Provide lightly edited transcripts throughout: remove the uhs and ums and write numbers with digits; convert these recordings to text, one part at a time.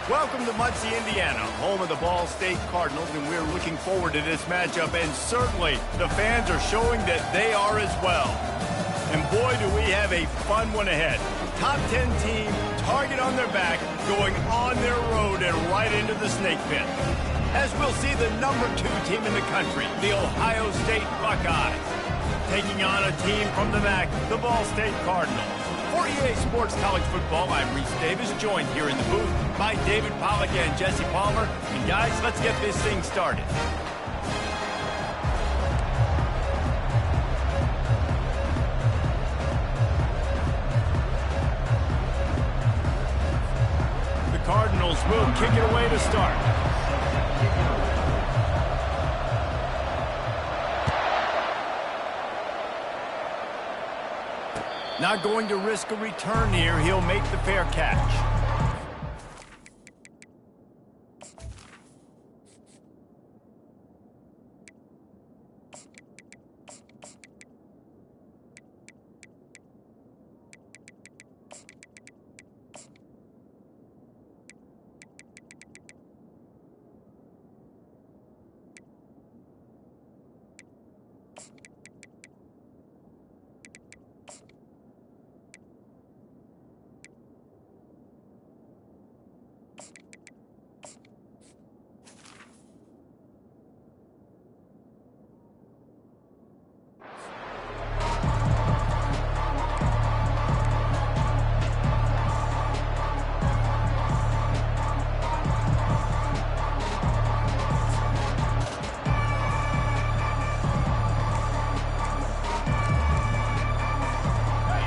Welcome to Muncie, Indiana, home of the Ball State Cardinals, and we're looking forward to this matchup, and certainly the fans are showing that they are as well. And boy, do we have a fun one ahead. Top 10 team, target on their back, going on their road and right into the snake pit. As we'll see the number 2 team in the country, the Ohio State Buckeyes, taking on a team from the MAC, the Ball State Cardinals. For EA Sports College Football, I'm Reese Davis, joined here in the booth by David Pollack and Jesse Palmer. And guys, let's get this thing started. The Cardinals will kick it away to start. Not going to risk a return here. He'll make the fair catch.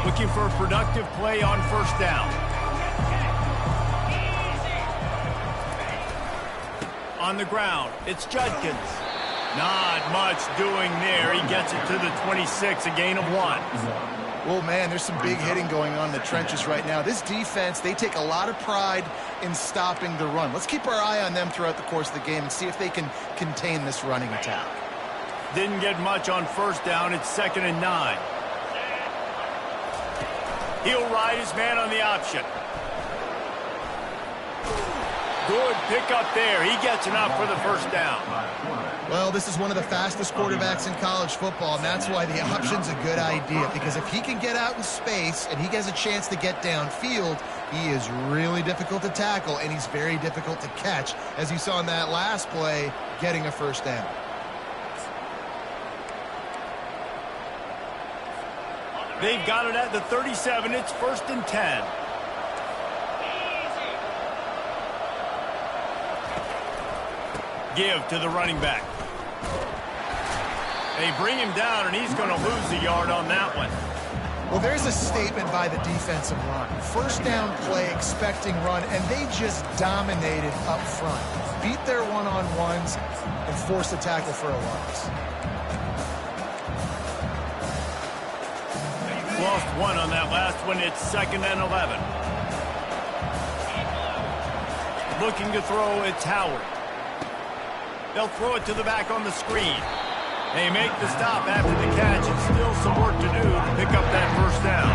Looking for a productive play on first down. On the ground, it's Judkins. Not much doing there. He gets it to the 26, a gain of 1. Well, man, there's some big hitting going on in the trenches right now. This defense, they take a lot of pride in stopping the run. Let's keep our eye on them throughout the course of the game and see if they can contain this running attack. Didn't get much on first down. It's 2nd and 9. He'll ride his man on the option. Good pickup there. He gets enough for the first down. Well, this is one of the fastest quarterbacks in college football, and that's why the option's a good idea, because if he can get out in space and he has a chance to get downfield, he is really difficult to tackle, and he's very difficult to catch, as you saw in that last play, getting a first down. They've got it at the 37. It's 1st and 10. Give to the running back. They bring him down, and he's going to lose a yard on that one. Well, there's a statement by the defensive line. First down play, expecting run, and they just dominated up front. Beat their one-on-ones and forced a tackle for a loss. Lost 1 on that last one. It's 2nd and 11. Looking to throw, it's Howard. They'll throw it to the back on the screen. They make the stop after the catch, and still some work to do to pick up that first down.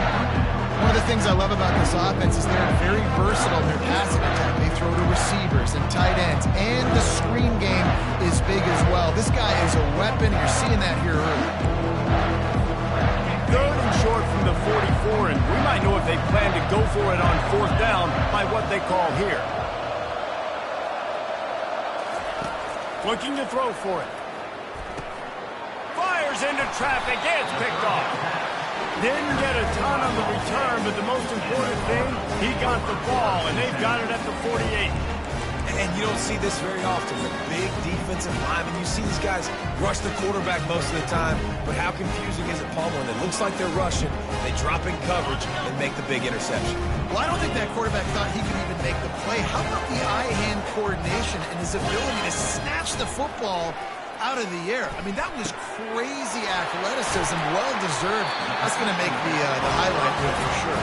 One of the things I love about this offense is they're very versatile in their passing attack. They throw to receivers and tight ends, and the screen game is big as well. This guy is a weapon. You're seeing that here early. 3rd and short from the 44, and we might know if they plan to go for it on 4th down by what they call here. Looking to throw for it. Fires into traffic. It's picked off. Didn't get a ton on the return, but the most important thing, he got the ball, and they've got it at the 48. And you don't see this very often. The big defensive linemen, you see these guys rush the quarterback most of the time, but how confusing is it, Palmer? When it looks like they're rushing, they drop in coverage and make the big interception. Well, I don't think that quarterback thought he could even make the play. How about the eye-hand coordination and his ability to snatch the football out of the air? I mean, that was crazy athleticism, well-deserved. That's going to make the highlight reel for sure.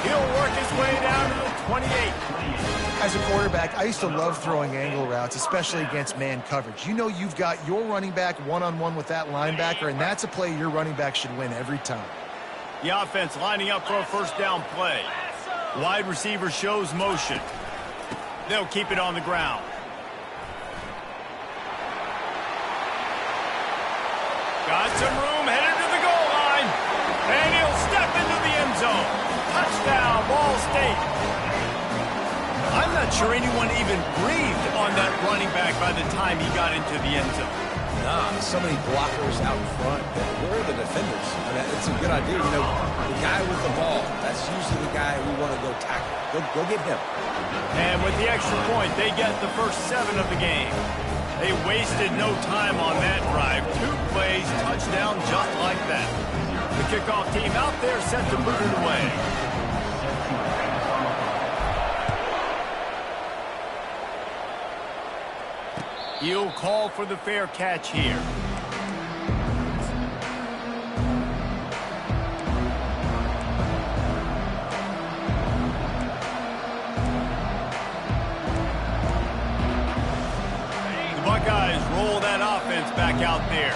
He'll work his way down to the 28. As a quarterback, I used to love throwing angle routes, especially against man coverage. You know you've got your running back one-on-one with that linebacker, and that's a play your running back should win every time. The offense lining up for a first down play. Wide receiver shows motion. They'll keep it on the ground. Got some room, headed to the goal line. And he'll step into the end zone. Touchdown, Ball State. I'm not sure anyone even breathed on that running back by the time he got into the end zone. Nah, so many blockers out in front. Where are the defenders? I mean, it's a good idea. You know, the guy with the ball, that's usually the guy we want to go tackle. Go get him. And with the extra point, they get the first 7 of the game. They wasted no time on that drive. 2 plays, touchdown just like that. The kickoff team out there set to move it away. He'll call for the fair catch here. The Buckeyes roll that offense back out there.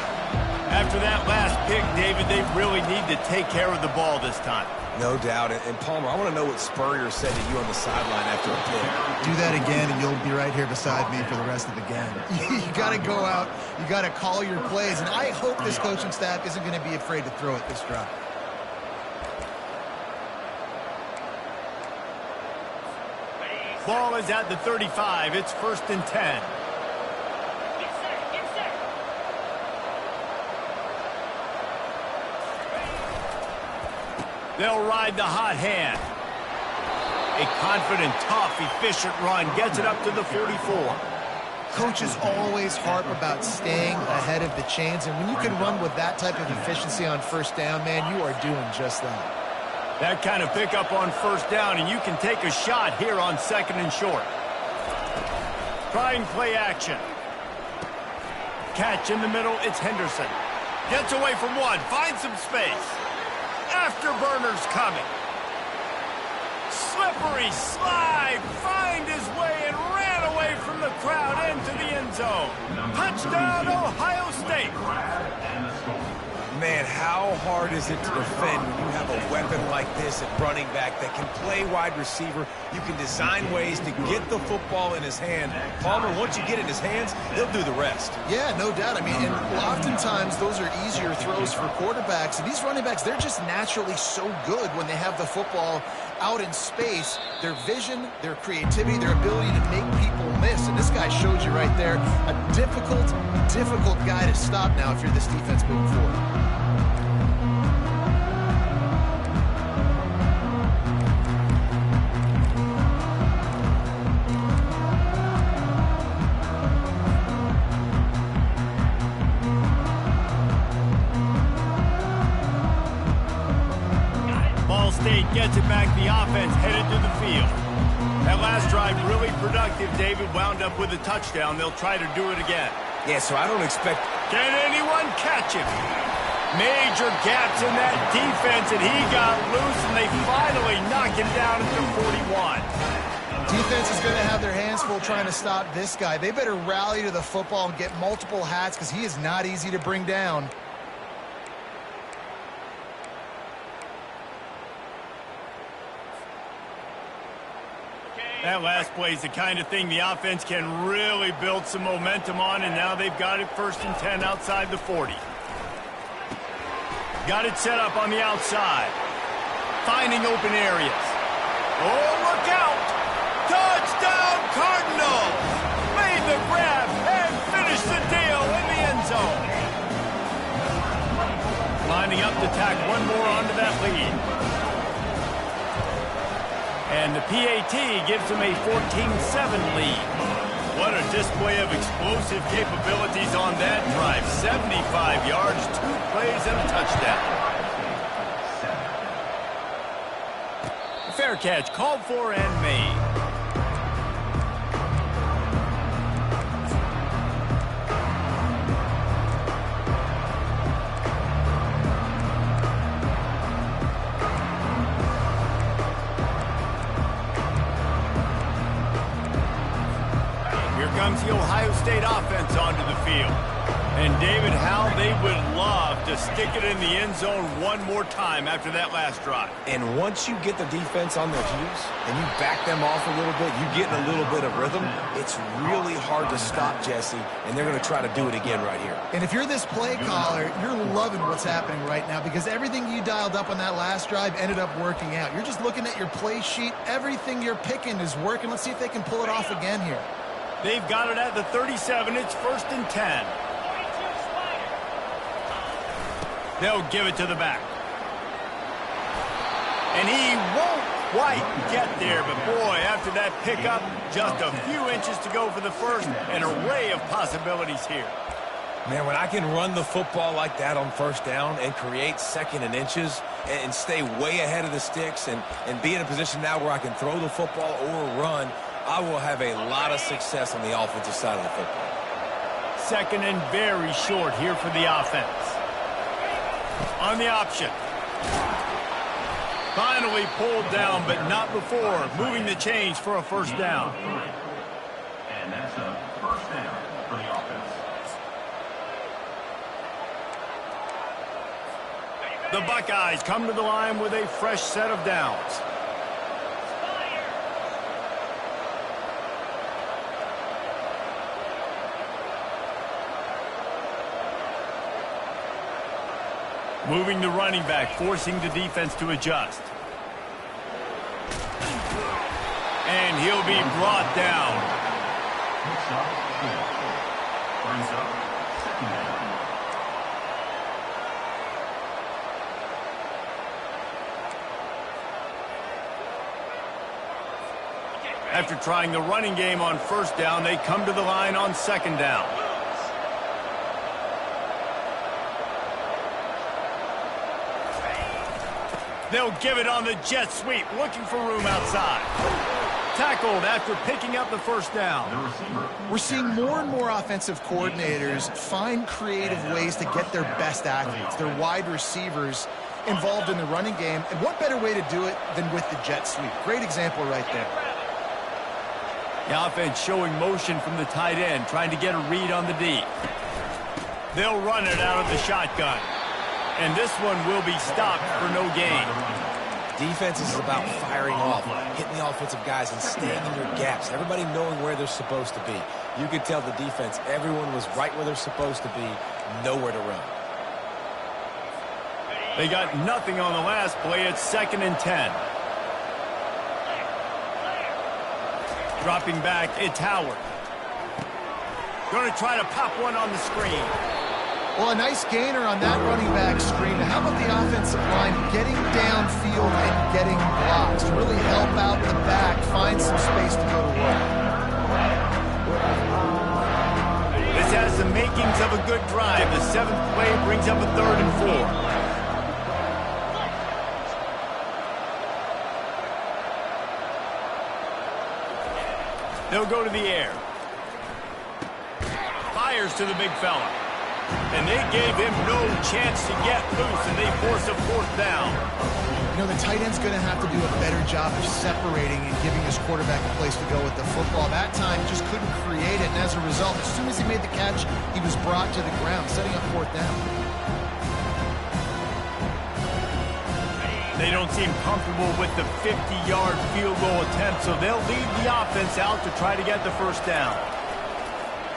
After that last pick, David, they really need to take care of the ball this time. No doubt. And Palmer, I want to know what Spurrier said to you on the sideline after a pick. Do that again, and you'll be right here beside me for the rest of the game. You got to go out. You got to call your plays, and I hope this coaching staff isn't going to be afraid to throw it this drive. Ball is at the 35. It's 1st and 10. They'll ride the hot hand. A confident, tough, efficient run gets it up to the 44. Coaches always harp about staying ahead of the chains, and when you can run with that type of efficiency on 1st down, man, you are doing just that. That kind of pickup on 1st down, and you can take a shot here on 2nd and short. Trying play action. Catch in the middle, it's Henderson. Gets away from one, finds some space. Afterburners coming. Slippery slide, find his way and ran away from the crowd into the end zone. Touchdown, Ohio State. Man, how hard is it to defend when you have a weapon like this at running back that can play wide receiver? You can design ways to get the football in his hand. Palmer, once you get it in his hands, he'll do the rest. Yeah, no doubt. I mean, and oftentimes those are easier throws for quarterbacks. And these running backs, they're just naturally so good when they have the football out in space. Their vision, their creativity, their ability to make people miss. And this guy showed you right there, a difficult guy to stop now if you're this defense moving forward. Ball State gets it back. The offense headed to the field. That last drive really productive. David wound up with a touchdown. They'll try to do it again. Yeah, so I don't expect... Can anyone catch him? Major gaps in that defense, and he got loose, and they finally knock him down at the 41. Defense is going to have their hands full trying to stop this guy. They better rally to the football and get multiple hats because he is not easy to bring down. That last play is the kind of thing the offense can really build some momentum on, and now they've got it 1st and 10 outside the 40. Got it set up on the outside. Finding open areas. Oh, look out! Touchdown, Cardinals! Made the grab and finished the deal in the end zone. Lining up to tack one more onto that lead. And the PAT gives them a 14-7 lead. What a display of explosive capabilities on that drive. 75 yards, 2 plays, and a touchdown. Fair catch called for and made. Comes the Ohio State offense onto the field. And David, how they would love to stick it in the end zone one more time after that last drive. And once you get the defense on their heels and you back them off a little bit, you get in a little bit of rhythm, it's really hard to stop, Jesse, and they're going to try to do it again right here. And if you're this play caller, you're loving what's happening right now because everything you dialed up on that last drive ended up working out. You're just looking at your play sheet. Everything you're picking is working. Let's see if they can pull it off again here. They've got it at the 37. It's 1st and 10. They'll give it to the back. And he won't quite get there, but boy, after that pickup, just a few inches to go for the first. An array of possibilities here. Man, when I can run the football like that on 1st down and create 2nd and inches and stay way ahead of the sticks and be in a position now where I can throw the football or run, I will have a lot of success on the offensive side of the football. 2nd and very short here for the offense. On the option. Finally pulled down, but not before moving the chains for a 1st down. And that's a 1st down for the offense. The Buckeyes come to the line with a fresh set of downs. Moving the running back, forcing the defense to adjust. And he'll be brought down. Picks up 4. Brings up 2nd down. After trying the running game on 1st down, they come to the line on 2nd down. They'll give it on the jet sweep, looking for room outside. Tackled after picking up the 1st down. We're seeing more and more offensive coordinators find creative ways to get their best athletes, their wide receivers, involved in the running game. And what better way to do it than with the jet sweep? Great example right there. The offense showing motion from the tight end, trying to get a read on the D. They'll run it out of the shotgun. And this one will be stopped for no gain. Defense is about firing off, hitting the offensive guys and staying in your gaps. Everybody knowing where they're supposed to be. You could tell the defense, everyone was right where they're supposed to be, nowhere to run. They got nothing on the last play. It's 2nd and 10. Dropping back, it's Howard. Going to try to pop one on the screen. Well, a nice gainer on that running back screen. How about the offensive line getting downfield and getting blocks to really help out the back, find some space to go to work? This has the makings of a good drive. The 7th play brings up a 3rd and 4. They'll go to the air. Fires to the big fella. And they gave him no chance to get loose, and they force a 4th down. You know, the tight end's going to have to do a better job of separating and giving his quarterback a place to go with the football. That time, just couldn't create it, and as a result, as soon as he made the catch, he was brought to the ground, setting up 4th down. They don't seem comfortable with the 50-yard field goal attempt, so they'll lead the offense out to try to get the 1st down.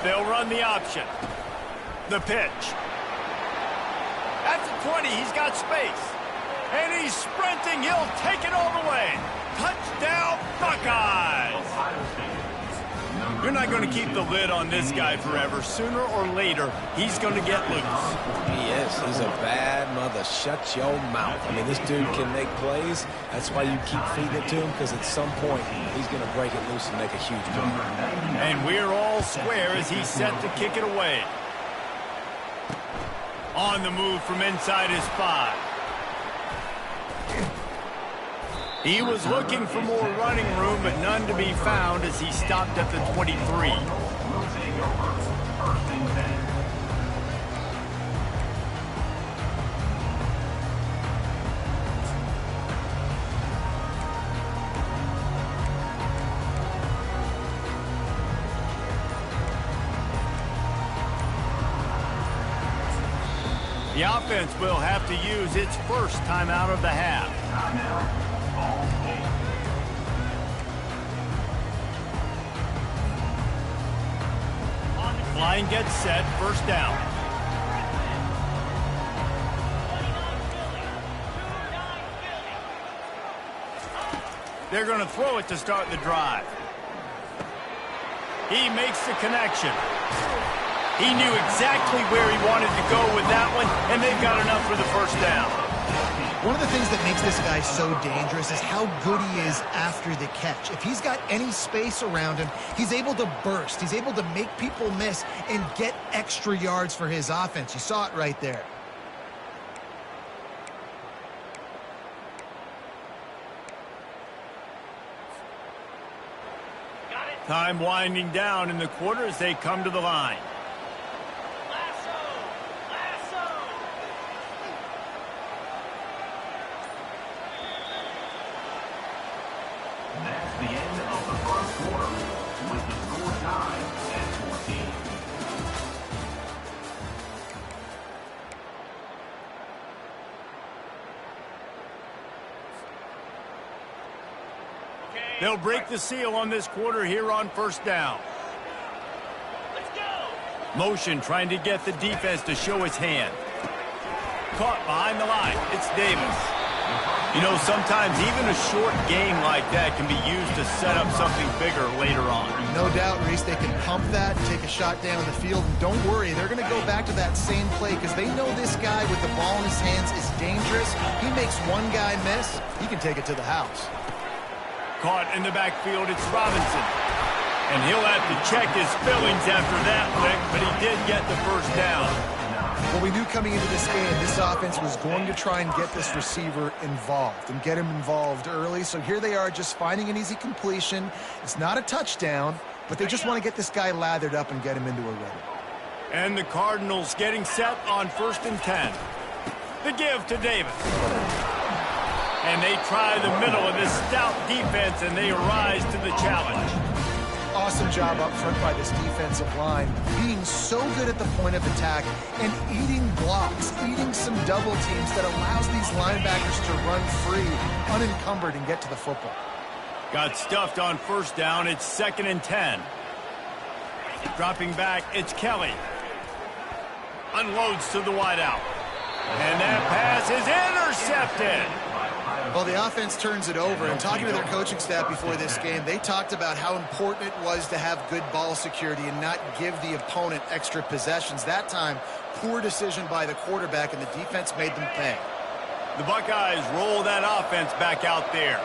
They'll run the option. The pitch. At the 20, he's got space. And he's sprinting. He'll take it all the way. Touchdown, Buckeyes! You're not going to keep the lid on this guy forever. Sooner or later, he's going to get loose. He is. He's a bad mother. Shut your mouth. I mean, this dude can make plays. That's why you keep feeding it to him, because at some point, he's going to break it loose and make a huge play. And we're all square as he's set to kick it away. On the move from inside his 5. He was looking for more running room, but none to be found as he stopped at the 23. The offense will have to use its first timeout of the half. Timeout, Ball State. Line gets set, first down. They're going to throw it to start the drive. He makes the connection. He knew exactly where he wanted to go with that one, and they've got enough for the first down. One of the things that makes this guy so dangerous is how good he is after the catch. If he's got any space around him, he's able to burst. He's able to make people miss and get extra yards for his offense. You saw it right there. Time winding down in the quarter as they come to the line. That's the end of the first quarter, with the score tied at 14. They'll break the seal on this quarter here on first down. Let's go. Motion trying to get the defense to show his hand. Caught behind the line. It's Davis. You know, sometimes even a short game like that can be used to set up something bigger later on. No doubt, Reese, they can pump that and take a shot down the field. And don't worry, they're going to go back to that same play because they know this guy with the ball in his hands is dangerous. He makes one guy miss, he can take it to the house. Caught in the backfield, it's Robinson. And he'll have to check his fillings after that lick, but he did get the first down. Well, we knew coming into this game, this offense was going to try and get this receiver involved and get him involved early. So here they are just finding an easy completion. It's not a touchdown, but they just want to get this guy lathered up and get him into a rhythm. And the Cardinals getting set on 1st and 10. The give to Davis. And they try the middle of this stout defense, and they rise to the challenge. Awesome job up front by this defensive line, being so good at the point of attack and eating blocks, eating some double teams that allows these linebackers to run free, unencumbered, and get to the football. Got stuffed on first down. It's 2nd and 10. Dropping back, it's Kelly. Unloads to the wideout. And that pass is intercepted. Well, the offense turns it over, and talking to their coaching staff before this game, they talked about how important it was to have good ball security and not give the opponent extra possessions. That time, poor decision by the quarterback, and the defense made them pay. The Buckeyes roll that offense back out there.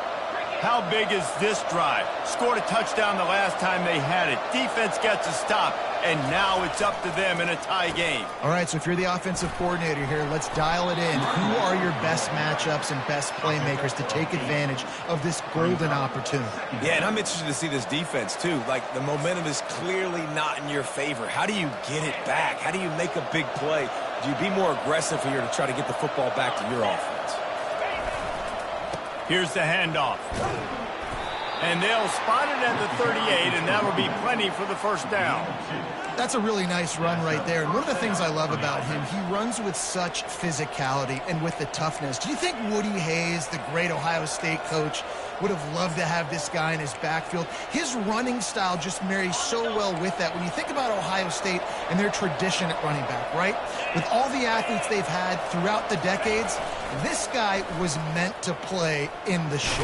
How big is this drive? Scored a touchdown the last time they had it. Defense gets a stop, and now it's up to them in a tie game. All right, so if you're the offensive coordinator here, let's dial it in. Who are your best matchups and best playmakers to take advantage of this golden opportunity? Yeah, and I'm interested to see this defense, too. Like, the momentum is clearly not in your favor. How do you get it back? How do you make a big play? Do you be more aggressive here to try to get the football back to your offense? Here's the handoff. And they'll spot it at the 38, and that will be plenty for the first down. That's a really nice run right there. And one of the things I love about him, he runs with such physicality and with the toughness. Do you think Woody Hayes, the great Ohio State coach, would have loved to have this guy in his backfield? His running style just marries so well with that. When you think about Ohio State and their tradition at running back, right? With all the athletes they've had throughout the decades, this guy was meant to play in the shoe.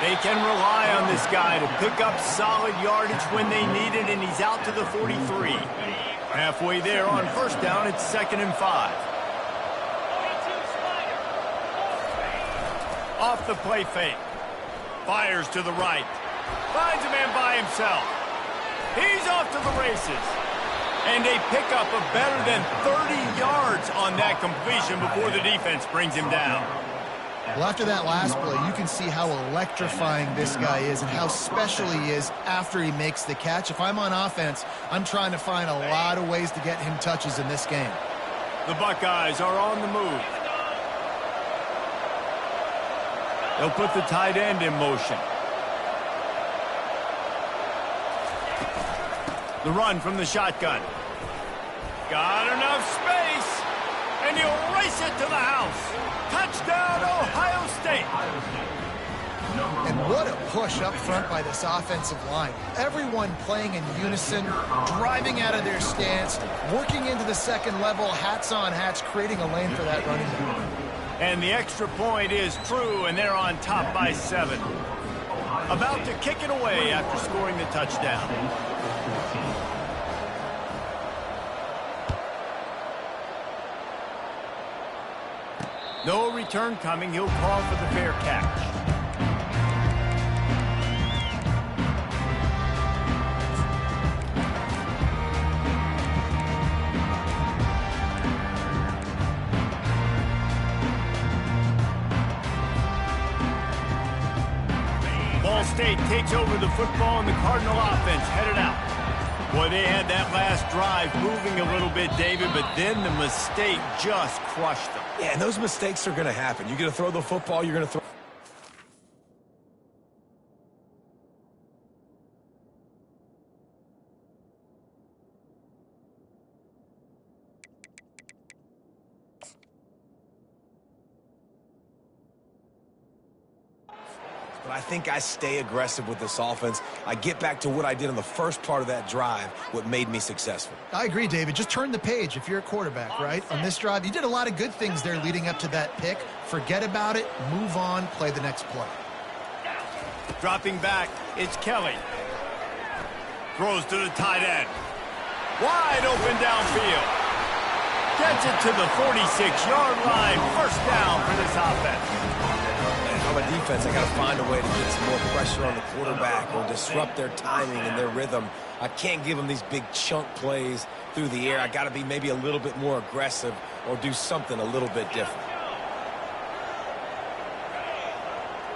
They can rely on this guy to pick up solid yardage when they need it, and he's out to the 43. Halfway there on first down, it's 2nd and 5. Off the play fake. Fires to the right. Finds a man by himself. He's off to the races. And they pick up a better than 30 yards on that completion before the defense brings him down. Well, after that last play, you can see how electrifying this guy is and how special he is after he makes the catch. If I'm on offense, I'm trying to find a lot of ways to get him touches in this game. The Buckeyes are on the move. They'll put the tight end in motion. The run from the shotgun. Got enough space. And he'll race it to the house. Touchdown, Ohio State. And what a push up front by this offensive line. Everyone playing in unison, driving out of their stance, working into the second level, hats on hats, creating a lane for that running back. And the extra point is true, and they're on top by 7. About to kick it away after scoring the touchdown. No return coming. He'll call for the fair catch. Ball State takes over the football, and the Cardinal offense headed out. Boy, they had that last drive moving a little bit, David, but then the mistake just crushed them. Yeah, and those mistakes are going to happen. You're going to throw the football, you're going to throw... But I think I stay aggressive with this offense. I get back to what I did in the first part of that drive, what made me successful. I agree, David. Just turn the page if you're a quarterback, right? On this drive, you did a lot of good things there leading up to that pick. Forget about it, move on, play the next play. Dropping back, it's Kelly. Throws to the tight end. Wide open downfield. Gets it to the 46-yard line. First down for this offense. On a defense, I got to find a way to get some more pressure on the quarterback or disrupt their timing and their rhythm. I can't give them these big chunk plays through the air. I got to be maybe a little bit more aggressive or do something a little bit different.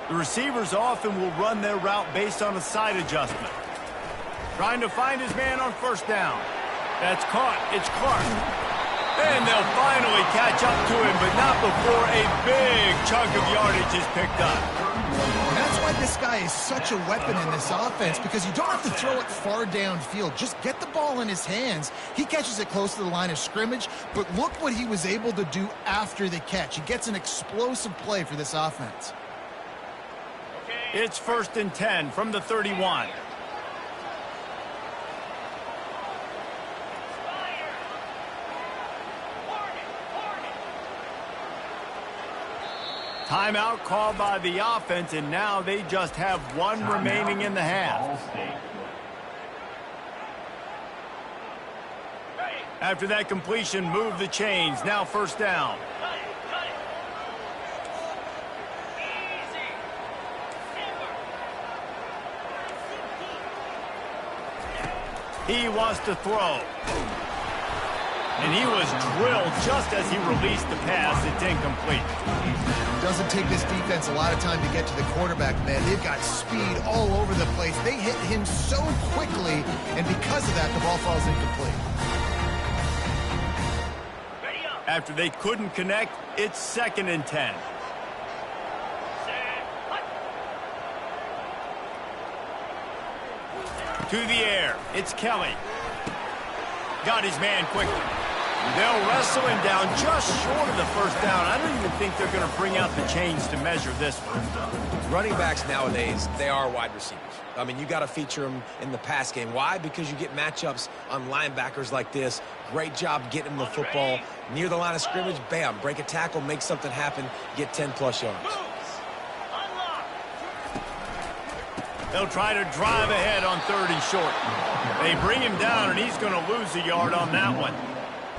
The receivers often will run their route based on a side adjustment. Trying to find his man on first down. That's caught. It's Clark. And they'll finally catch up to him, but not before a big chunk of yardage is picked up. And that's why this guy is such a weapon in this offense, because you don't have to throw it far downfield. Just get the ball in his hands. He catches it close to the line of scrimmage, but look what he was able to do after the catch. He gets an explosive play for this offense. It's 1st and 10 from the 31. Timeout called by the offense, and now they just have one remaining in the half. After that completion, move the chains. Now first down. He wants to throw. And he was drilled just as he released the pass. It's incomplete. Doesn't take this defense a lot of time to get to the quarterback, man. They've got speed all over the place. They hit him so quickly, and because of that, the ball falls incomplete. After they couldn't connect, it's 2nd and 10. To the air, it's Kelly. Got his man quickly. They'll wrestle him down just short of the first down. I don't even think they're going to bring out the chains to measure this one. Running backs nowadays, they are wide receivers. I mean, you got to feature them in the pass game. Why? Because you get matchups on linebackers like this. Great job getting them the football near the line of scrimmage. Bam, break a tackle, make something happen, get 10-plus yards. They'll try to drive ahead on 3rd and short. They bring him down, and he's going to lose a yard on that one.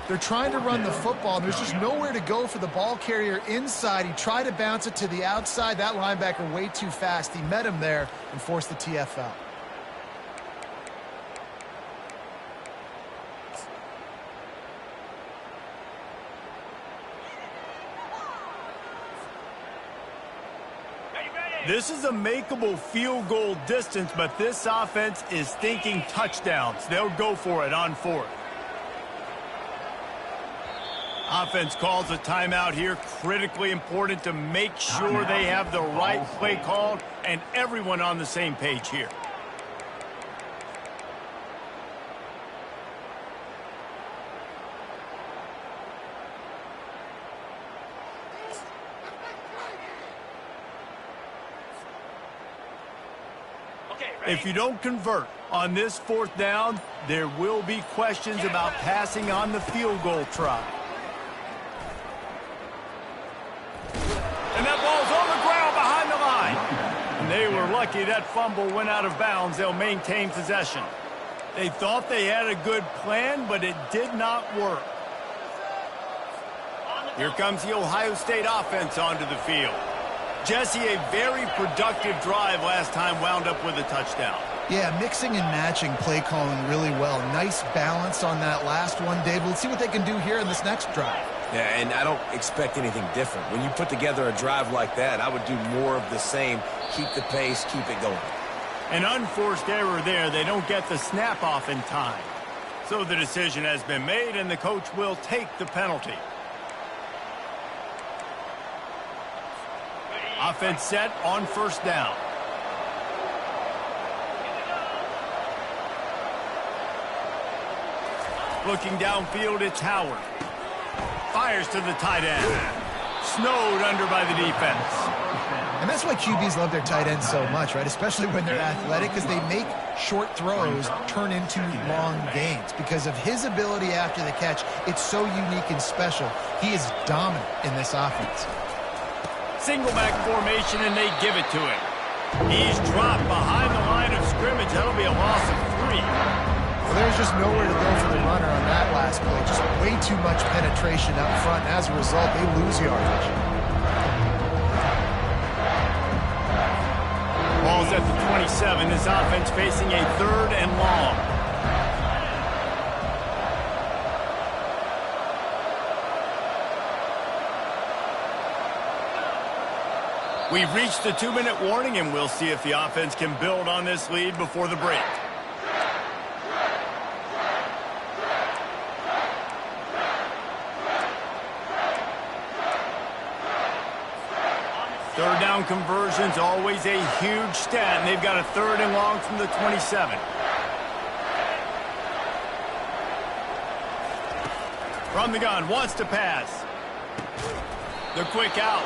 They're trying to run the football, and there's just nowhere to go for the ball carrier inside. He tried to bounce it to the outside. That linebacker way too fast. He met him there and forced the TFL. This is a makeable field goal distance, but this offense is thinking touchdowns. They'll go for it on 4th. Offense calls a timeout here. Critically important to make sure they have the right play called and everyone on the same page here. If you don't convert on this 4th down, there will be questions about passing on the field goal try. And that ball's on the ground behind the line. And they were lucky that fumble went out of bounds. They'll maintain possession. They thought they had a good plan, but it did not work. Here comes the Ohio State offense onto the field. Jesse, a very productive drive last time, wound up with a touchdown. Yeah, mixing and matching play calling really well. Nice balance on that last one, Dave. We'll see what they can do here in this next drive. Yeah, and I don't expect anything different. When you put together a drive like that, I would do more of the same. Keep the pace, keep it going. An unforced error there. They don't get the snap off in time. So the decision has been made, and the coach will take the penalty. Offense set on 1st down. Looking downfield, it's Howard. Fires to the tight end. Snowed under by the defense. And that's why QBs love their tight ends so much, right? Especially when they're athletic, because they make short throws turn into long gains. Because of his ability after the catch, it's so unique and special. He is dominant in this offense. Single back formation, and they give it to him. He's dropped behind the line of scrimmage. That'll be a loss of 3. Well, there's just nowhere to go for the runner on that last play. Just way too much penetration up front. As a result, they lose yardage. Ball's at the 27. This offense facing a 3rd and long. We've reached the 2-minute warning, and we'll see if the offense can build on this lead before the break. Third down conversions, always a huge stat, and they've got a 3rd and long from the 27. From the gun, wants to pass. The quick out.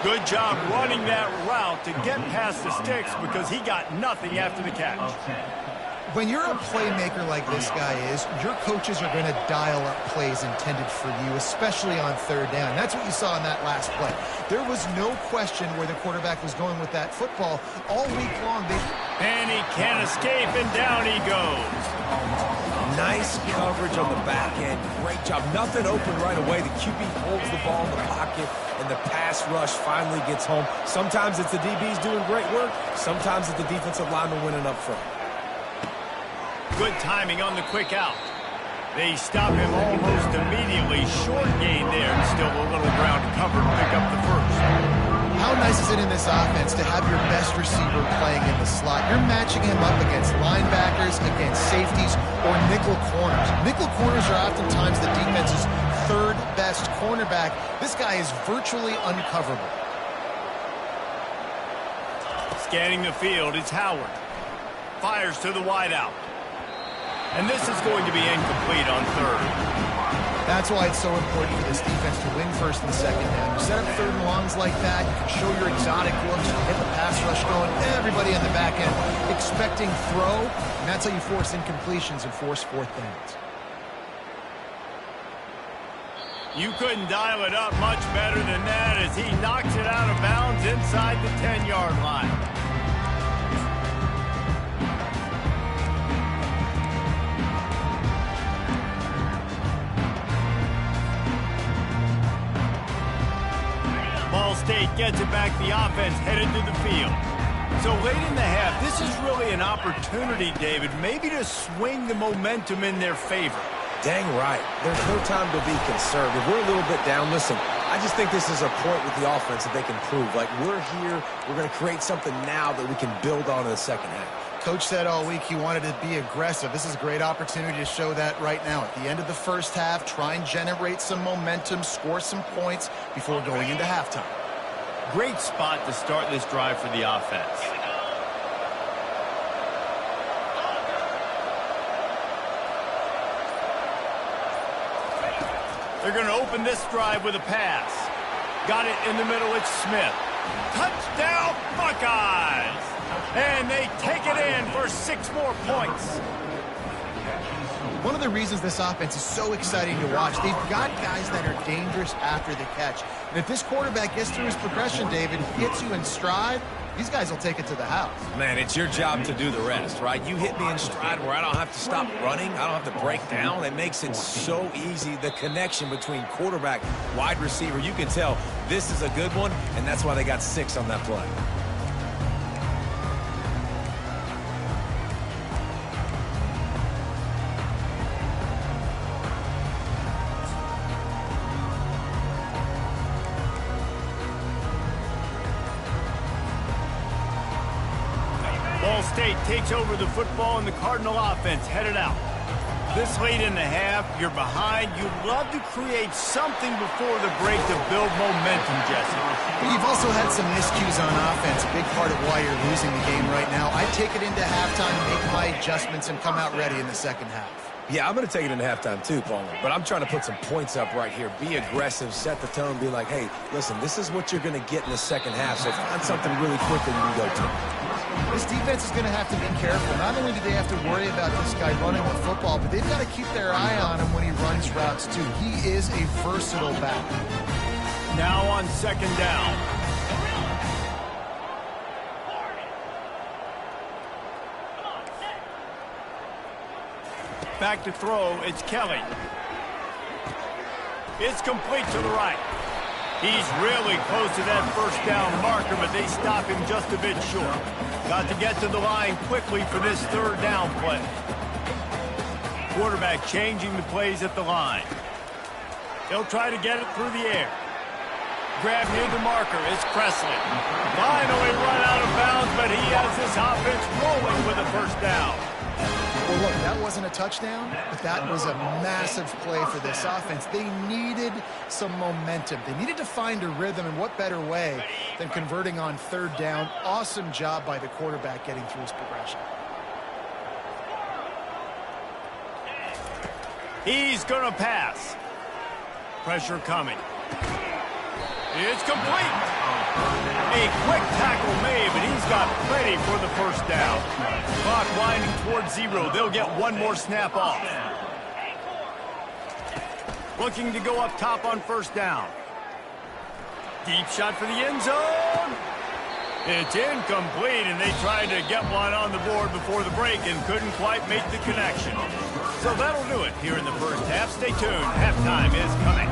Good job running that route to get past the sticks because he got nothing after the catch. When you're a playmaker like this guy is, your coaches are going to dial up plays intended for you, especially on 3rd down. That's what you saw in that last play. There was no question where the quarterback was going with that football all week long. And he can't escape, and down he goes. Nice coverage on the back end. Great job. Nothing open right away. The QB holds the ball in the pocket, and the pass rush finally gets home. Sometimes it's the DBs doing great work. Sometimes it's the defensive lineman winning up front. Good timing on the quick out. They stop him almost immediately. Short gain there, and still a little ground to cover to pick up the 1st. How nice is it in this offense to have your best receiver playing in the slot? You're matching him up against linebackers, against safeties, or nickel corners. Nickel corners are oftentimes the defense's 3rd best cornerback. This guy is virtually uncoverable. Scanning the field, it's Howard. Fires to the wideout. And this is going to be incomplete on 3rd. That's why it's so important for this defense to win 1st and 2nd down. You set up 3rd and longs like that, you can show your exotic looks, you can get the pass rush going, everybody on the back end expecting throw, and that's how you force incompletions and force 4th downs. You couldn't dial it up much better than that as he knocks it out of bounds inside the 10-yard line. Ball State gets it back. The offense headed to the field. So late in the half, this is really an opportunity, David, maybe to swing the momentum in their favor. Dang right. There's no time to be conservative. We're a little bit down. Listen, I just think this is a point with the offense that they can prove. Like, we're here, we're going to create something now that we can build on in the second half. Coach said all week he wanted to be aggressive. This is a great opportunity to show that right now. At the end of the 1st half, try and generate some momentum, score some points before going into halftime. Great spot to start this drive for the offense. They're going to open this drive with a pass. Got it in the middle, it's Smith. Touchdown, Buckeyes! And they take it in for 6 more points. One of the reasons this offense is so exciting to watch, they've got guys that are dangerous after the catch. And if this quarterback gets through his progression, David, hits you in stride, these guys will take it to the house. Man, it's your job to do the rest, right? You hit me in stride where I don't have to stop running. I don't have to break down. It makes it so easy. The connection between quarterback, wide receiver, you can tell this is a good one, and that's why they got 6 on that play. Ball State takes over the football, and the Cardinal offense headed out. This late in the half, you're behind. You'd love to create something before the break to build momentum, Jesse. But you've also had some miscues on offense, a big part of why you're losing the game right now. I'd take it into halftime, make my adjustments, and come out ready in the second half. Yeah, I'm going to take it into halftime too, Palmer. But I'm trying to put some points up right here. Be aggressive, set the tone, be like, hey, listen, this is what you're going to get in the second half, so find something really quick that you can go to. This defense is going to have to be careful. Not only do they have to worry about this guy running the football, but they've got to keep their eye on him when he runs routes too. He is a versatile back. Now on second down. Back to throw, it's Kelly. It's complete to the right. He's really close to that first down marker, but they stop him just a bit short. Got to get to the line quickly for this third down play. Quarterback changing the plays at the line. They'll try to get it through the air. Grab near the marker, it's Presley. Finally run out of bounds, but he has this offense rolling with a first down. Well, look, that wasn't a touchdown, but that was a massive play for this offense. They needed some momentum. They needed to find a rhythm, and what better way than converting on third down. Awesome job by the quarterback getting through his progression. He's going to pass. Pressure coming. It's complete. A quick tackle made, but he's got plenty for the first down. Clock winding towards 0. They'll get one more snap off. Looking to go up top on first down. Deep shot for the end zone. It's incomplete, and they tried to get one on the board before the break and couldn't quite make the connection. So that'll do it here in the first half. Stay tuned. Halftime is coming.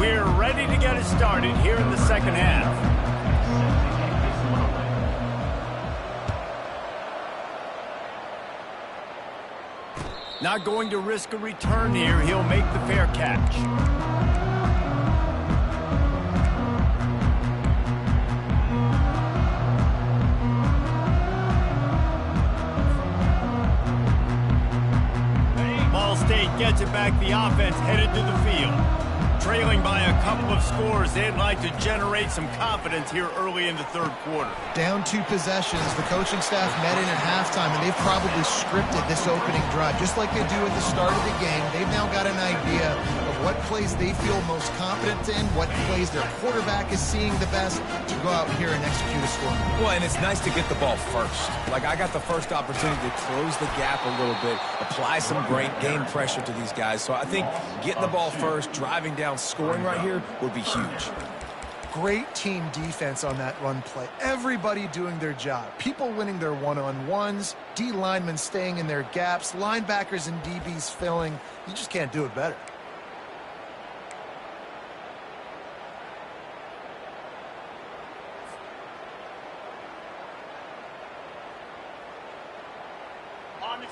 We're ready to get it started here in the second half. Not going to risk a return here. He'll make the fair catch. Ball State gets it back. The offense headed to the field. Trailing by a couple of scores, they'd like to generate some confidence here early in the third quarter. Down 2 possessions, the coaching staff met in at halftime, and they've probably scripted this opening drive. Just like they do at the start of the game, they've now got an idea of what plays they feel most confident in, what plays their quarterback is seeing the best to go out here and execute a score. Well, and it's nice to get the ball first. Like, I got the first opportunity to close the gap a little bit, apply some great game pressure to these guys. So I think getting the ball first, driving down, scoring right here would be huge. Great team defense on that run play. Everybody doing their job. People winning their one-on-ones, D linemen staying in their gaps, linebackers and DBs filling. You just can't do it better.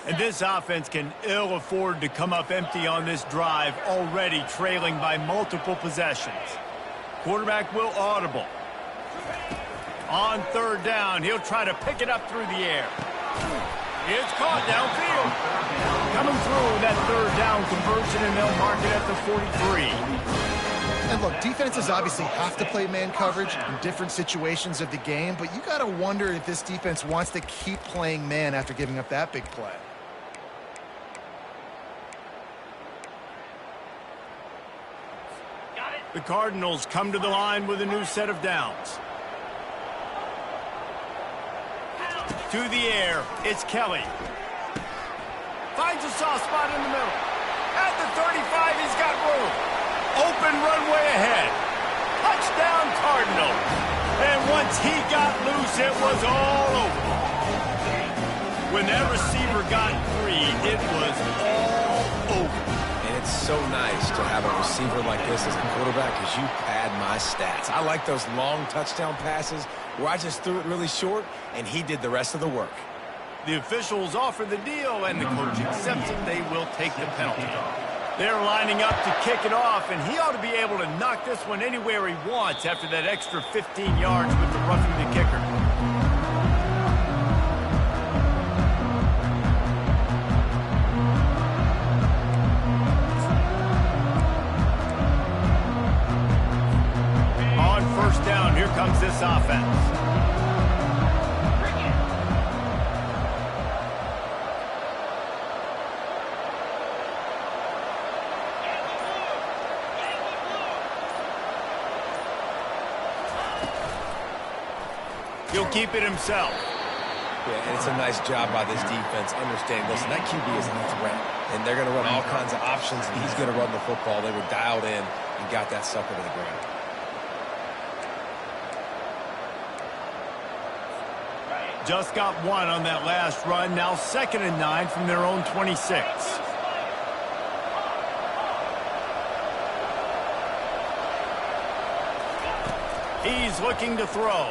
And this offense can ill afford to come up empty on this drive, already trailing by multiple possessions. Quarterback will audible. On third down, he'll try to pick it up through the air. It's caught downfield. Coming through that third down conversion, and they'll mark it at the 43. And look, defenses obviously have to play man coverage in different situations of the game, but you got to wonder if this defense wants to keep playing man after giving up that big play. The Cardinals come to the line with a new set of downs. To the air, it's Kelly. Finds a soft spot in the middle. At the 35, he's got room. Open runway ahead. Touchdown, Cardinals. And once he got loose, it was all over. When that receiver got free, it was all over. And it's so nice to have a receiver like this as a quarterback because you pad my stats. I like those long touchdown passes where I just threw it really short and he did the rest of the work. The officials offer the deal, and the coach accepts it. They will take the penalty. They're lining up to kick it off, and he ought to be able to knock this one anywhere he wants after that extra 15 yards with the roughing the kicker. On first down, here comes this offense. He'll keep it himself. Yeah, and it's a nice job by this defense understanding, listen, that QB is a threat, and they're going to run all kinds of options, and he's going to run the football. They were dialed in and got that sucker to the ground. Just got one on that last run. Now 2nd and 9 from their own 26. He's looking to throw.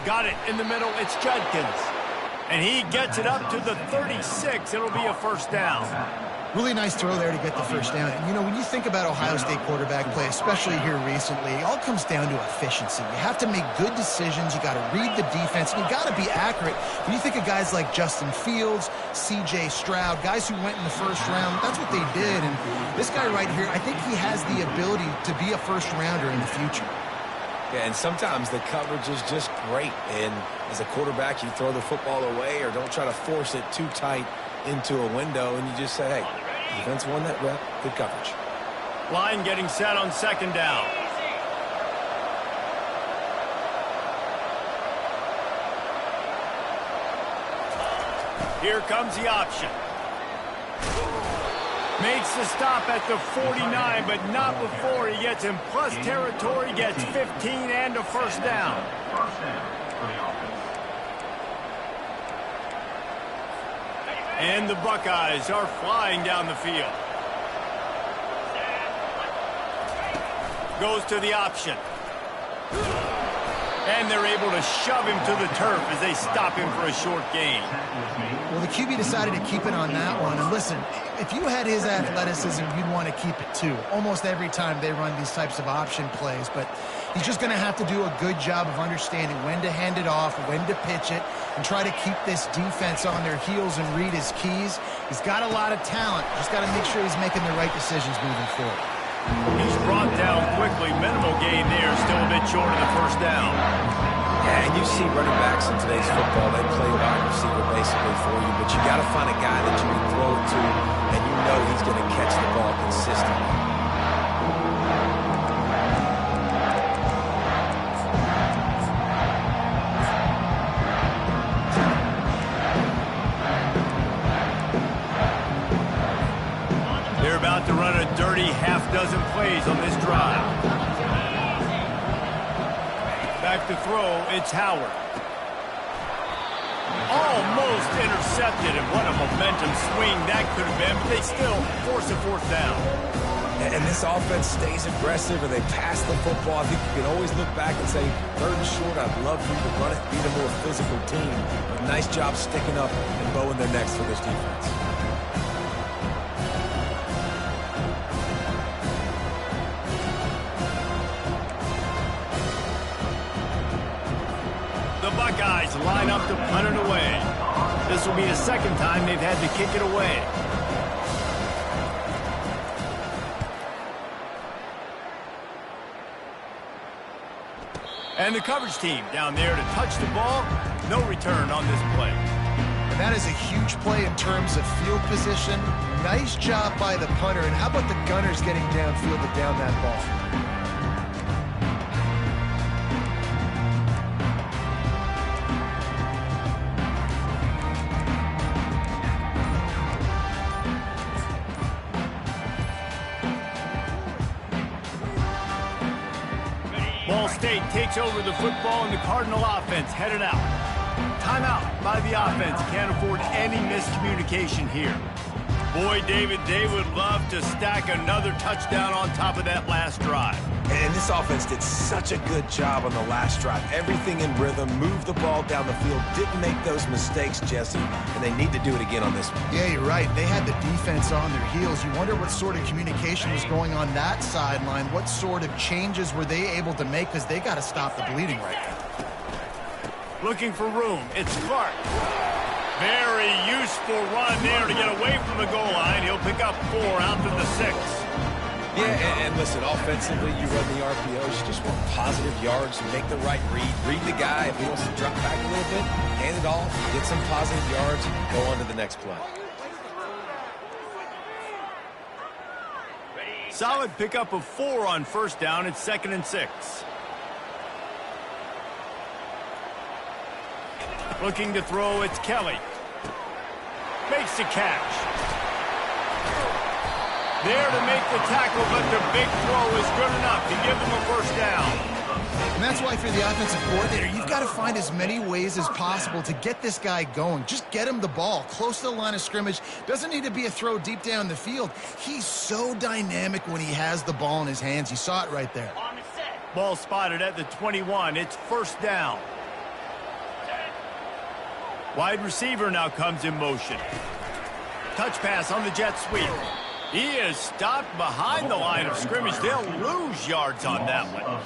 Got it in the middle. It's Judkins. And he gets it up to the 36. It'll be a first down. Really nice throw there to get the first down. And, you know, when you think about Ohio State quarterback play, especially here recently, it all comes down to efficiency. You have to make good decisions. You got to read the defense, and you got to be accurate. When you think of guys like Justin Fields, C.J. Stroud, guys who went in the first round, that's what they did. And this guy right here, I think he has the ability to be a first-rounder in the future. Yeah, and sometimes the coverage is just great. And as a quarterback, you throw the football away or don't try to force it too tight into a window, and you just say, hey, defense won that rep, good coverage. Line getting set on 2nd down. Here comes the option. Makes the stop at the 49, but not before he gets in plus territory, gets 15 and a first down. And the Buckeyes are flying down the field. Goes to the option. And they're able to shove him to the turf as they stop him for a short gain. Well, the QB decided to keep it on that one. And listen, if you had his athleticism, you'd want to keep it too. Almost every time they run these types of option plays. But he's just going to have to do a good job of understanding when to hand it off, when to pitch it, and try to keep this defense on their heels and read his keys. He's got a lot of talent. Just got to make sure he's making the right decisions moving forward. He's brought down quickly. Minimal gain there. Still a bit short of the first down. Yeah, and you see running backs in today's football, they play wide receiver basically for you, but you got to find a guy that you can throw it to, and you know he's going to catch the ball consistently. They're about to run a dirty half-dozen plays on this drive. Back to throw, it's Howard. Almost intercepted, and what a momentum swing that could have been, but they still force a fourth down. And this offense stays aggressive, and they pass the football. I think you can always look back and say, 3rd and short, I'd love for you to run it, beat a more physical team. But nice job sticking up and bowing their necks for this defense. Buckeyes line up to punt it away. This will be the 2nd time they've had to kick it away. And the coverage team down there to touch the ball. No return on this play. And that is a huge play in terms of field position. Nice job by the punter. And how about the Gunners getting downfield to down that ball? State takes over the football, and the Cardinal offense headed out. Timeout by the offense. Can't afford any miscommunication here. Boy, David, they would love to stack another touchdown on top of that last drive. And this offense did such a good job on the last drive. Everything in rhythm, moved the ball down the field, didn't make those mistakes, Jesse, and they need to do it again on this one. Yeah, you're right. They had the defense on their heels. You wonder what sort of communication was going on that sideline. What sort of changes were they able to make, because they got to stop the bleeding right now. Looking for room. It's Clark. Very useful run there to get away from the goal line. He'll pick up 4 out to the 6. Yeah, and listen, offensively, you run the RPOs. You just want positive yards. You make the right read. Read the guy. If he wants to drop back a little bit, hand it off, get some positive yards, go on to the next play. Solid pickup of 4 on first down. It's 2nd and 6. Looking to throw, it's Kelly. Makes the catch. There to make the tackle, but the big throw is good enough to give them a first down. And that's why for the offensive coordinator, you've got to find as many ways as possible to get this guy going. Just get him the ball close to the line of scrimmage. Doesn't need to be a throw deep down the field. He's so dynamic when he has the ball in his hands. You saw it right there. Ball spotted at the 21. It's first down. Wide receiver now comes in motion. Touch pass on the jet sweep. He is stopped behind the line of scrimmage. They'll lose yards on that one.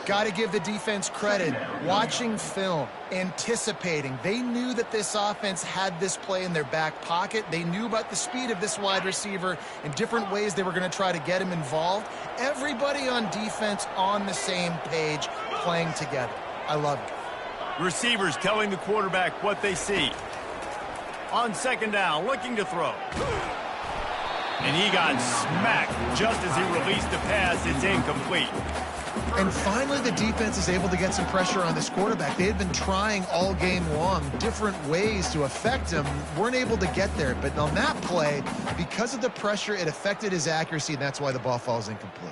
Got to give the defense credit. Watching film, anticipating. They knew that this offense had this play in their back pocket. They knew about the speed of this wide receiver and different ways they were going to try to get him involved. Everybody on defense on the same page, playing together. I love it. Receivers telling the quarterback what they see. On second down, looking to throw. And he got smacked just as he released the pass. It's incomplete. And finally, the defense is able to get some pressure on this quarterback. They had been trying all game long different ways to affect him. Weren't able to get there. But on that play, because of the pressure, it affected his accuracy, and that's why the ball falls incomplete.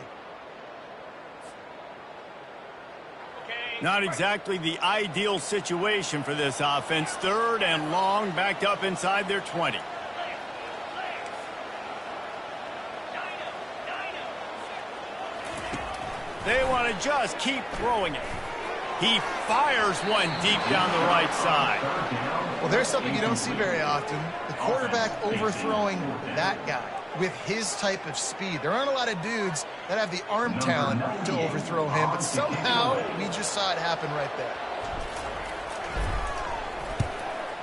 Not exactly the ideal situation for this offense. 3rd and long, backed up inside their 20. They want to just keep throwing it. He fires one deep down the right side. Well, there's something you don't see very often. The quarterback overthrowing that guy with his type of speed. There aren't a lot of dudes that have the arm talent to overthrow him, but somehow we just saw it happen right there.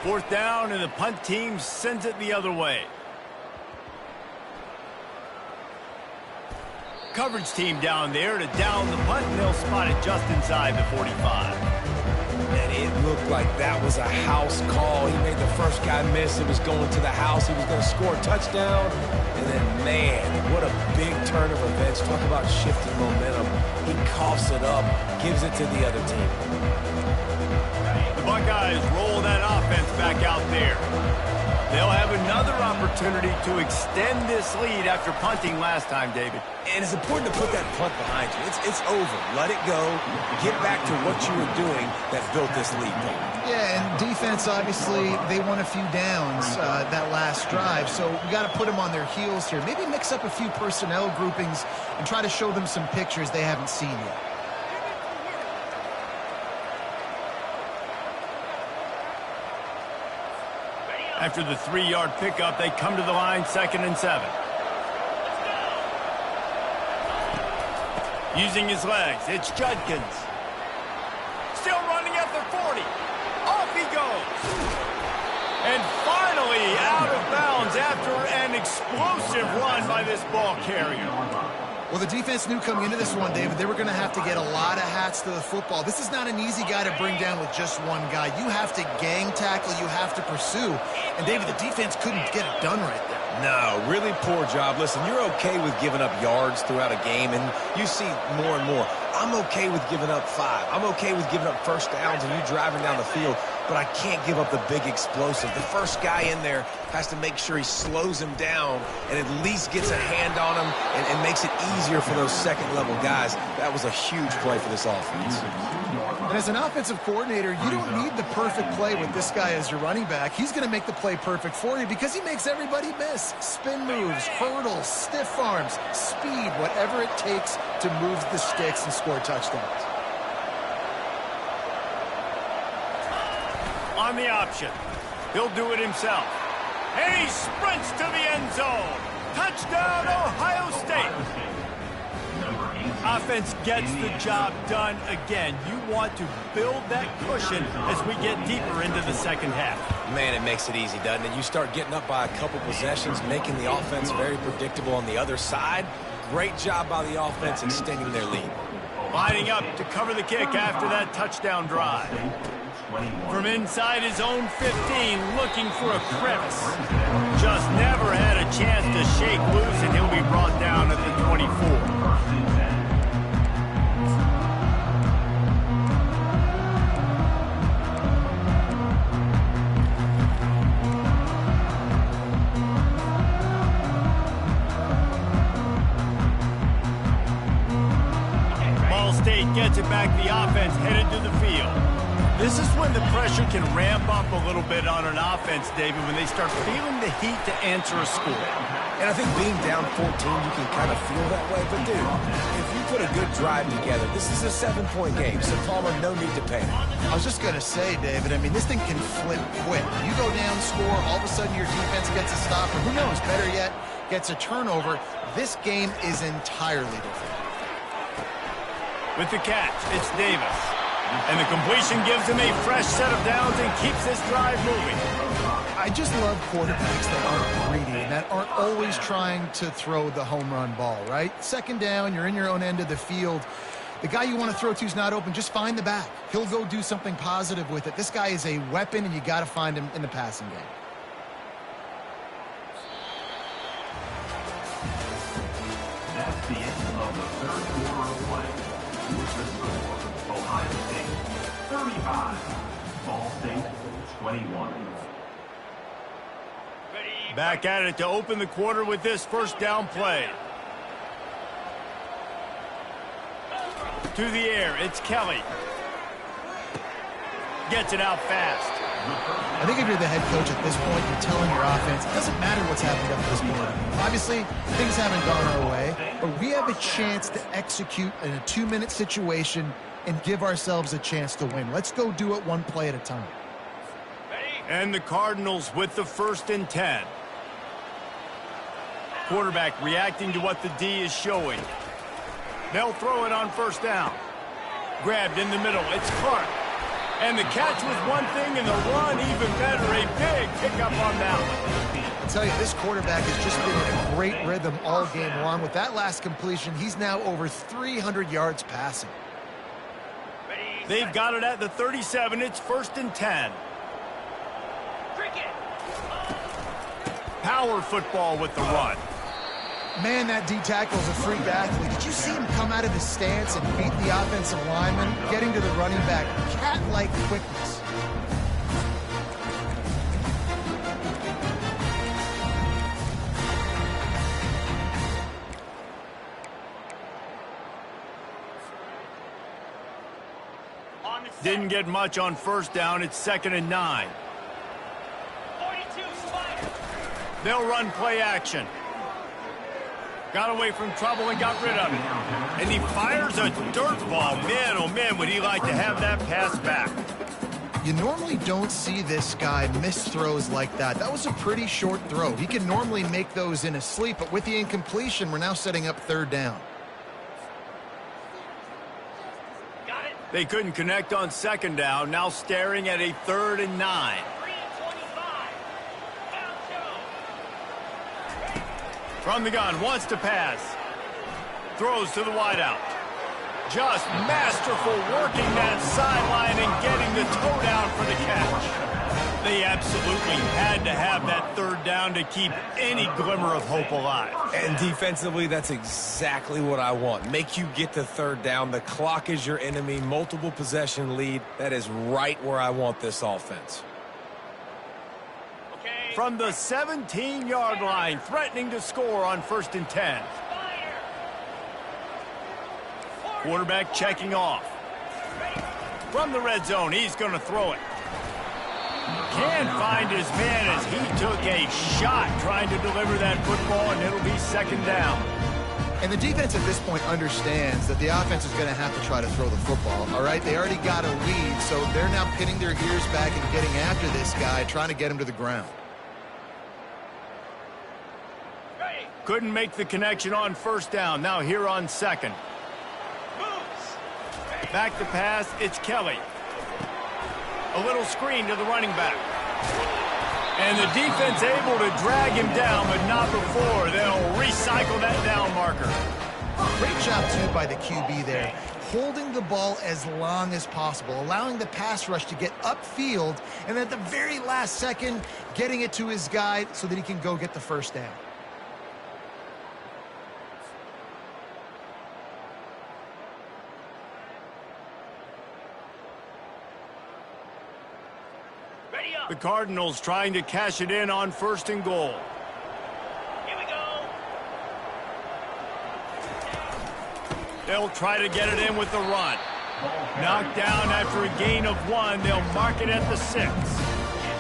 4th down, and the punt team sends it the other way. Coverage team down there to down the punt, and they'll spot it just inside the 45. And it looked like that was a house call. He made the first guy miss. It was going to the house. He was going to score a touchdown. And then, man, what a big turn of events. Talk about shifting momentum. He coughs it up, gives it to the other team. The Buckeyes roll that offense back out there. They'll have another opportunity to extend this lead after punting last time, David. And it's important to put that punt behind you. It's over. Let it go. Get back to what you were doing that built this lead. Yeah, and defense, obviously, they won a few downs that last drive, so we got to put them on their heels here. Maybe mix up a few personnel groupings and try to show them some pictures they haven't seen yet. After the 3-yard pickup, they come to the line, 2nd and 7. Using his legs, it's Judkins. Still running at the 40. Off he goes. And finally out of bounds after an explosive run by this ball carrier. Well, the defense knew coming into this one, David, they were going to have to get a lot of hats to the football. This is not an easy guy to bring down with just one guy. You have to gang tackle, you have to pursue. And, David, the defense couldn't get it done right there. No, really poor job. Listen, you're okay with giving up yards throughout a game, and you see more and more. I'm okay with giving up 5. I'm okay with giving up first downs and you driving down the field. but I can't give up the big explosive. The first guy in there has to make sure he slows him down and at least gets a hand on him and makes it easier for those second-level guys. That was a huge play for this offense. And as an offensive coordinator, you don't need the perfect play with this guy as your running back. He's going to make the play perfect for you because he makes everybody miss. Spin moves, hurdles, stiff arms, speed, whatever it takes to move the sticks and score touchdowns. On the option, he'll do it himself. And he sprints to the end zone. Touchdown, Ohio State. Offense gets the job done again. You want to build that cushion as we get deeper into the second half. Man, it makes it easy, doesn't it? You start getting up by a couple possessions, making the offense very predictable on the other side. Great job by the offense extending their lead. Lining up to cover the kick after that touchdown drive. From inside his own 15, looking for a crevice. Just never had a chance to shake loose, and he'll be brought down at the 24. Ball State gets it back. The offense headed to the field. This is when the pressure can ramp up a little bit on an offense, David, when they start feeling the heat to answer a score. And I think being down 14, you can kind of feel that way. But, dude, if you put a good drive together, this is a 7-point game, so Palmer, no need to panic. I was just going to say, David, I mean, this thing can flip quick. You go down, score, all of a sudden your defense gets a stop, or who knows, better yet, gets a turnover. This game is entirely different. With the catch, it's Davis. And the completion gives him a fresh set of downs and keeps this drive moving. I just love quarterbacks that aren't greedy and that aren't always trying to throw the home run ball, right? Second down, you're in your own end of the field. The guy you want to throw to is not open. Just find the back. He'll go do something positive with it. This guy is a weapon, and you got to find him in the passing game. That's the end of the third quarter of play. With the score, Ohio State 35, Ball State 21. Back at it to open the quarter with this first down play. To the air, it's Kelly. Gets it out fast. I think if you're the head coach at this point, you're telling your offense, it doesn't matter what's happened up to this point. Obviously, things haven't gone our way, but we have a chance to execute in a 2-minute situation and give ourselves a chance to win. Let's go do it one play at a time. And the Cardinals with the 1st and 10. Quarterback reacting to what the D is showing. They'll throw it on first down. Grabbed in the middle, it's Clark. And the catch was one thing, and the run even better. A big pickup on that one. I tell you, this quarterback has just been in a great rhythm all game long. With that last completion, he's now over 300 yards passing. They've got it at the 37. It's 1st and 10. Power football with the run. Man, that D tackle's a freak athlete. Did you see him come out of his stance and beat the offensive lineman, getting to the running back? Cat-like quickness. Didn't get much on first down. It's 2nd and 9. They'll run play action. Got away from trouble and got rid of it. And he fires a dirt ball. Man, oh man, would he like to have that pass back. You normally don't see this guy miss throws like that. That was a pretty short throw. He can normally make those in his sleep, but with the incompletion, we're now setting up 3rd down. They couldn't connect on 2nd down. Now staring at a 3rd and 9. From the gun, wants to pass. Throws to the wideout. Just masterful working that sideline and getting the toe down for the catch. They absolutely had to have that third down to keep any glimmer of hope alive. And defensively, that's exactly what I want. Make you get the third down. The clock is your enemy. Multiple possession lead. That is right where I want this offense. From the 17-yard line, threatening to score on 1st and 10. Quarterback checking off. From the red zone, he's going to throw it. Can't find his man as he took a shot trying to deliver that football, and it'll be 2nd down. And the defense at this point understands that the offense is going to have to try to throw the football, all right? They already got a lead, so they're now pinning their ears back and getting after this guy, trying to get him to the ground. Couldn't make the connection on 1st down. Now here on 2nd. Back to pass, it's Kelly. A little screen to the running back. And the defense able to drag him down, but not before. They'll recycle that down marker. Great job, too, by the QB there. Holding the ball as long as possible, allowing the pass rush to get upfield, and at the very last second, getting it to his guy so that he can go get the 1st down. The Cardinals trying to cash it in on 1st and goal. Here we go. They'll try to get it in with the run. Knocked down after a gain of 1. They'll mark it at the 6.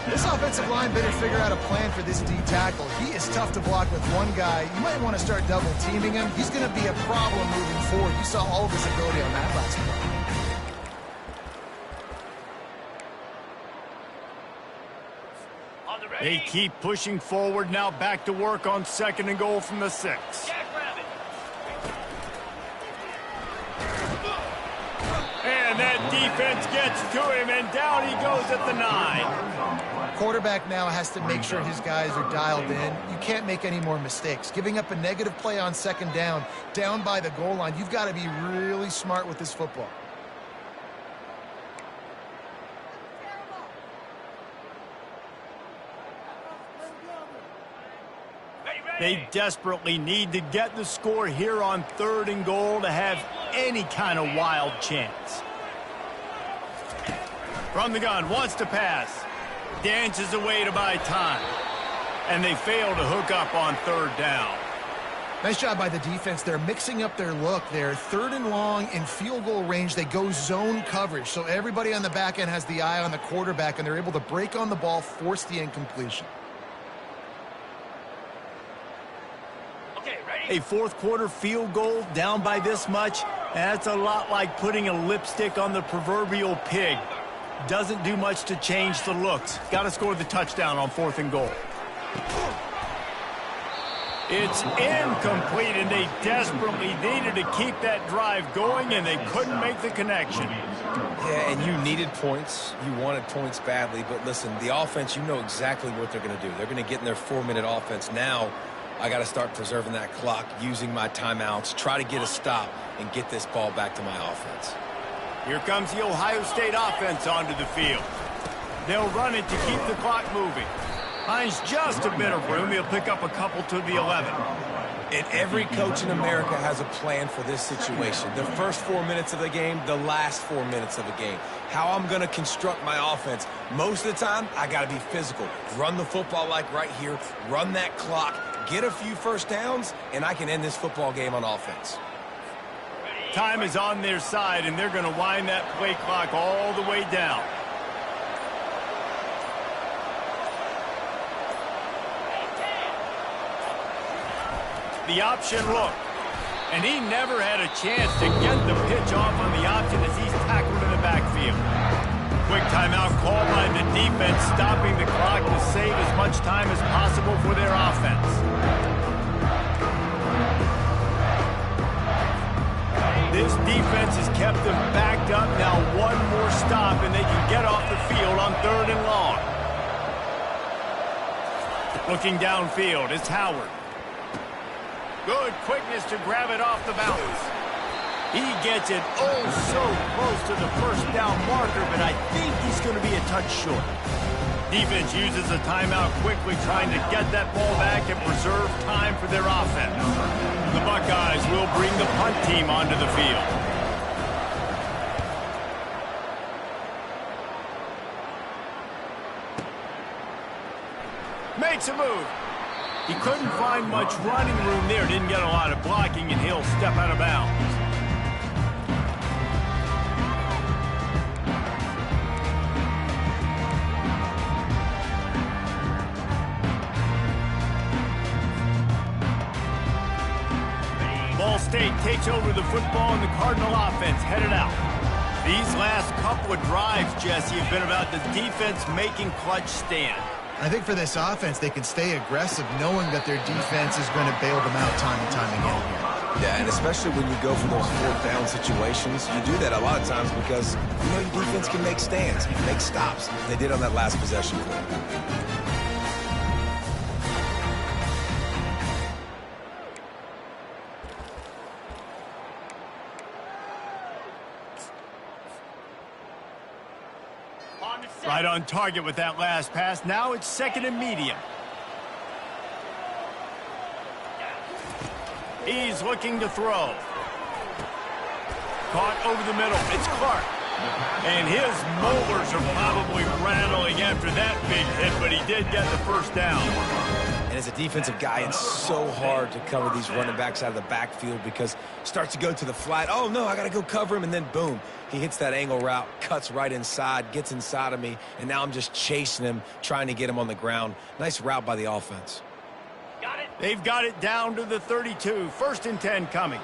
This offensive line better figure out a plan for this D tackle. He is tough to block with one guy. You might want to start double teaming him. He's going to be a problem moving forward. You saw all of his ability on that last play. They keep pushing forward, now back to work on 2nd and goal from the 6. And that defense gets to him, and down he goes at the 9. Quarterback now has to make sure his guys are dialed in. You can't make any more mistakes. Giving up a negative play on 2nd down by the goal line, you've got to be really smart with this football. They desperately need to get the score here on 3rd and goal to have any kind of wild chance. From the gun, wants to pass. Dances away to buy time. And they fail to hook up on 3rd down. Nice job by the defense. They're mixing up their look. They're 3rd and long in field goal range. They go zone coverage. So everybody on the back end has the eye on the quarterback, and they're able to break on the ball, force the incompletion. A 4th quarter field goal down by this much, that's a lot like putting a lipstick on the proverbial pig. Doesn't do much to change the looks. Got to score the touchdown on 4th and goal. It's incomplete, and they desperately needed to keep that drive going, and they couldn't make the connection. Yeah, and you needed points. You wanted points badly, but listen, the offense, you know exactly what they're going to do. They're going to get in their 4-minute offense. Now I got to start preserving that clock, using my timeouts, try to get a stop, and get this ball back to my offense. Here comes the Ohio State offense onto the field. They'll run it to keep the clock moving. Finds just a bit of room. He'll pick up a couple to the 11. And every coach in America has a plan for this situation. The first 4 minutes of the game, the last 4 minutes of the game. How I'm going to construct my offense. Most of the time, I got to be physical. Run the football like right here. Run that clock. Get a few 1st downs, and I can end this football game on offense. Time is on their side, and they're going to wind that play clock all the way down. The option look. And he never had a chance to get the pitch off on the option as he's tackled in the backfield. Quick timeout call by the defense, stopping the clock to save as much time as possible for their offense. This defense has kept them backed up. Now 1 more stop, and they can get off the field on 3rd and long. Looking downfield, it's Howard. Good quickness to grab it off the bounce. He gets it oh so close to the 1st down marker, but I think he's going to be a touch short. Defense uses a timeout quickly, trying to get that ball back and preserve time for their offense. The Buckeyes will bring the punt team onto the field. Makes a move. He couldn't find much running room there. Didn't get a lot of blocking, and he'll step out of bounds. Ball State takes over the football, and the Cardinal offense headed out. These last couple of drives, Jesse, have been about the defense making clutch stand. I think for this offense, they can stay aggressive knowing that their defense is going to bail them out time and time again here. Yeah, and especially when you go for those fourth down situations, you do that a lot of times because you know your defense can make stands, make stops. They did on that last possession play. Right on target with that last pass. Now it's second and medium. He's looking to throw. Caught over the middle. It's Clark. And his molars are probably rattling after that big hit, but he did get the first down. And as a defensive guy, it's so hard to cover these running backs out of the backfield because he starts to go to the flat. Oh, no, I got to go cover him. And then, boom, he hits that angle route, cuts right inside, gets inside of me, and now I'm just chasing him, trying to get him on the ground. Nice route by the offense. Got it. They've got it down to the 32. First and 10 coming.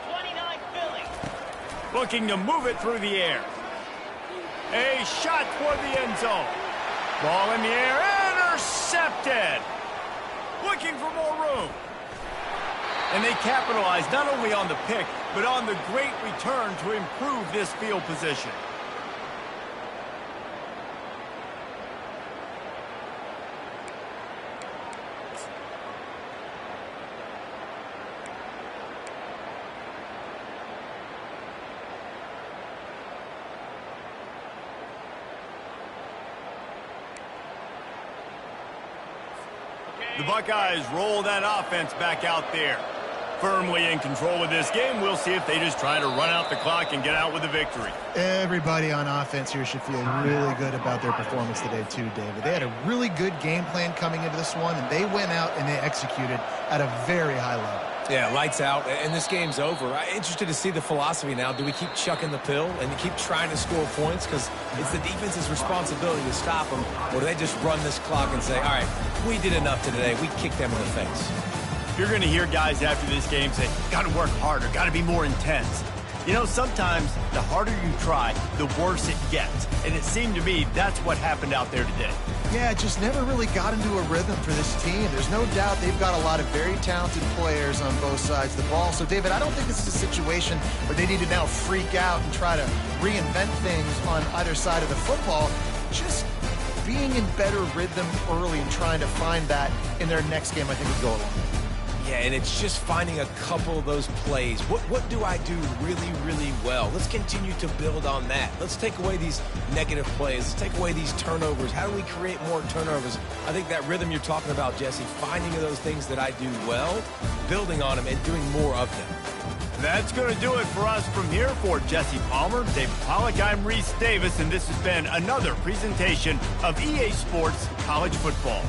29 Philly. Looking to move it through the air. A shot toward the end zone. Ball in the air. Intercepted. Looking for more room. And they capitalize not only on the pick, but on the great return to improve this field position. The Buckeyes roll that offense back out there. Firmly in control of this game. We'll see if they just try to run out the clock and get out with a victory. Everybody on offense here should feel really good about their performance today too, David. They had a really good game plan coming into this one, and they went out and they executed at a very high level. Yeah, lights out, and this game's over. I'm interested to see the philosophy now. Do we keep chucking the pill and keep trying to score points? Because it's the defense's responsibility to stop them. Or do they just run this clock and say, all right, we did enough today. We kicked them in the face. You're going to hear guys after this game say, got to work harder, got to be more intense. You know, sometimes the harder you try, the worse it gets. And it seemed to me that's what happened out there today. Yeah, it just never really got into a rhythm for this team. There's no doubt they've got a lot of very talented players on both sides of the ball. So, David, I don't think this is a situation where they need to now freak out and try to reinvent things on either side of the football. Just being in better rhythm early and trying to find that in their next game, I think, would go a long way. Yeah, and it's just finding a couple of those plays. What do I do really, really well? Let's continue to build on that. Let's take away these negative plays. Let's take away these turnovers. How do we create more turnovers? I think that rhythm you're talking about, Jesse, finding those things that I do well, building on them, and doing more of them. That's going to do it for us from here. For Jesse Palmer, David Pollack, I'm Reese Davis, and this has been another presentation of EA Sports College Football.